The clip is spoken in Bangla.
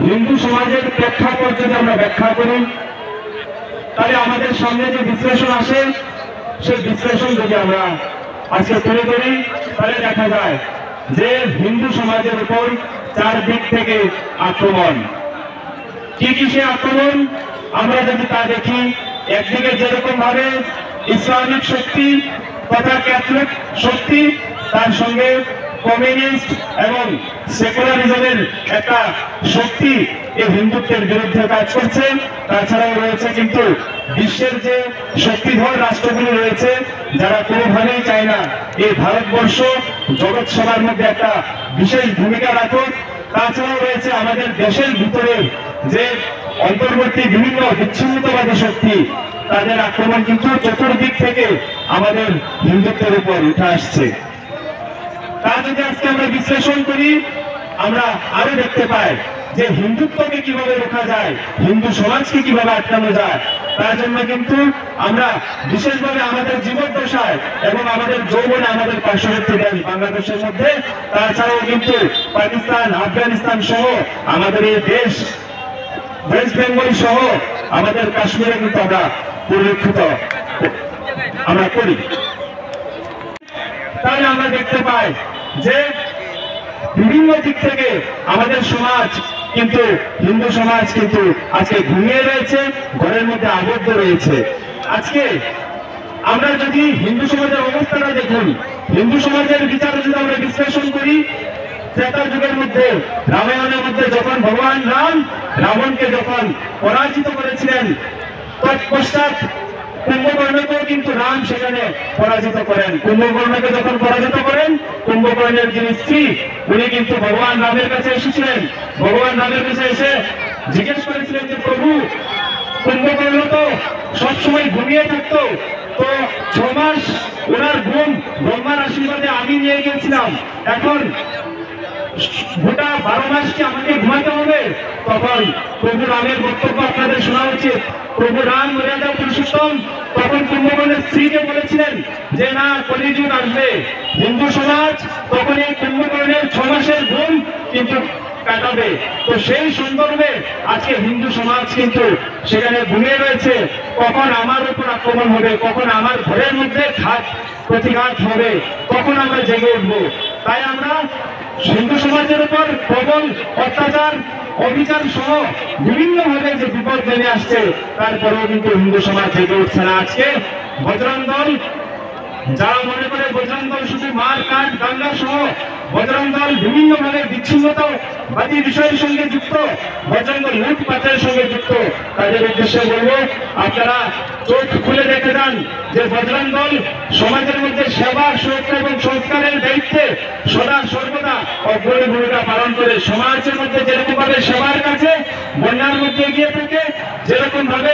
হিন্দু সমাজের প্রেক্ষাপট যদি আমরা ব্যাখ্যা করি, তাহলে আমাদের সামনে যে বিশ্লেষণ আসে, সেই বিশ্লেষণ যদি আমরা আজকে তুলে ধরি, তাহলে দেখা যায় যে হিন্দু সমাজের উপর চারদিক থেকে আক্রমণ। কি কি সে আক্রমণ আমরা যদি তা দেখি, একদিকে যেরকম ভাবে ইসলামিক শক্তি তথা ক্যাথলিক শক্তি, তার সঙ্গে কমিউনিস্ট এবং সেকুলারিজমের একটা শক্তি এই হিন্দুত্বের বিরুদ্ধে কাজ করছে। তাছাড়াও রয়েছে কিন্তু বিশ্বের যে শক্তিধর রাষ্ট্রগুলি রয়েছে, যারা কোনোভাবেই চায় না এই ভারতবর্ষ জগৎ সভার মধ্যে একটা বিশেষ ভূমিকা রাখুক। তাছাড়াও রয়েছে আমাদের দেশের ভিতরে যে অন্তর্বর্তী বিভিন্ন বিচ্ছিন্নতাবাদী শক্তি, তাদের আক্রমণ কিন্তু চতুর্দিক থেকে আমাদের হিন্দুত্বের উপর উঠে আসছে। তা যদি আজকে আমরা বিশ্লেষণ করি, আমরা আরো দেখতে পাই যে হিন্দুত্বকে কিভাবে রোখা যায়, হিন্দু সমাজকে কিভাবে আটকানো যায়। তার জন্য কিন্তু আমরা বিশেষভাবে আমাদের জীবদ্দশায় এবং আমাদের যৌবনে আমাদের পার্শ্ববর্তী দেশ বাংলাদেশের মধ্যে, তাছাড়াও কিন্তু পাকিস্তান, আফগানিস্তান সহ আমাদের এই দেশ, ওয়েস্ট বেঙ্গল সহ আমাদের কাশ্মীরে কিন্তু আমরা পরিলক্ষিত আমরা করি। তাহলে আমরা দেখতে পাই যে বিভিন্ন দিক থেকে আমাদের সমাজ কিন্তু, হিন্দু সমাজ কিন্তু আজকে ঘুমিয়ে রয়েছে, ঘরের মধ্যে আবদ্ধ রয়েছে। আজকে আমরা যদি হিন্দু সমাজের অবস্থাটা দেখুন, হিন্দু সমাজের বিচার যদি আমরা বিশ্লেষণ করি, ত্রেতা যুগের মধ্যে রামায়ণের মধ্যে যখন ভগবান রাম রাবণকে যখন পরাজিত করেছিলেন, তৎপশ্চাৎ কুম্ভকর্ণকেও কিন্তু রাম সেখানে পরাজিত করেন। কুম্ভকর্ণকে যখন পরাজিত করেন, কুম্ভকর্ণের যিনি স্ত্রী, উনি কিন্তু ভগবান রামের কাছে এসেছিলেন। ভগবান রামের কাছে এসে জিজ্ঞেস করেছিলেন যে প্রভু, কুম্ভকর্ণ তো সবসময় ঘুমিয়ে থাকতো, তো 6 মাস ওনার ঘুম ব্রহ্মার আশীর্বাদে আমি নিয়ে গিয়েছিলাম, এখন গোটা 12 মাস কি আমাকে ঘুমাতে হবে? তখন প্রভু রামের বক্তব্য আপনাদের শোনা উচিত। প্রভু রাম মর্যাদা পুরুষোত্তম তখন কুম্ভকর্ণের স্ত্রীকে বলেছিলেন যে না, কলিযুগ আসবে, হিন্দু সমাজ তখন এই কুম্ভকর্ণের 6 মাসের ঘুম কিন্তু কাটাবে। তো সেই সন্দর্ভে আজকে হিন্দু সমাজ কিন্তু সেখানে ঘুমিয়ে রয়েছে। কখন আমার উপর আক্রমণ হবে, কখন আমার ঘরের মধ্যে প্রতিঘাত হবে, কখন আমরা জেগে উঠবো। তাই আমরা হিন্দু সমাজের উপর প্রবল অত্যাচার, অবিচার সহ বিভিন্ন ভাবে যে বিপদ নেমে আসছে, তারপরেও কিন্তু হিন্দু সমাজ জেগে উঠছে না। আজকে বজরং দল, যারা মনে করে বজরং দল শুধু মার কাট দাঙ্গা সহ, বজরং দল বিভিন্ন ভাবে বিচ্ছিন্নতাবাদী বিষয়ের সঙ্গে যুক্ত, বজরং দল লুটপাটের সঙ্গে যুক্ত, তাদের উদ্দেশ্যে বলবো আপনারা চোখ খুলে দেখে যান যে বজরং দল সমাজের মধ্যে সেবা, সুরক্ষা এবং সংস্কারের দায়িত্বে সদা সর্বদা অগ্রণী ভূমিকা পালন করে। সমাজের মধ্যে যেরকম ভাবে সেবার কাছে বন্যার মধ্যে এগিয়ে থাকে, যেরকম ভাবে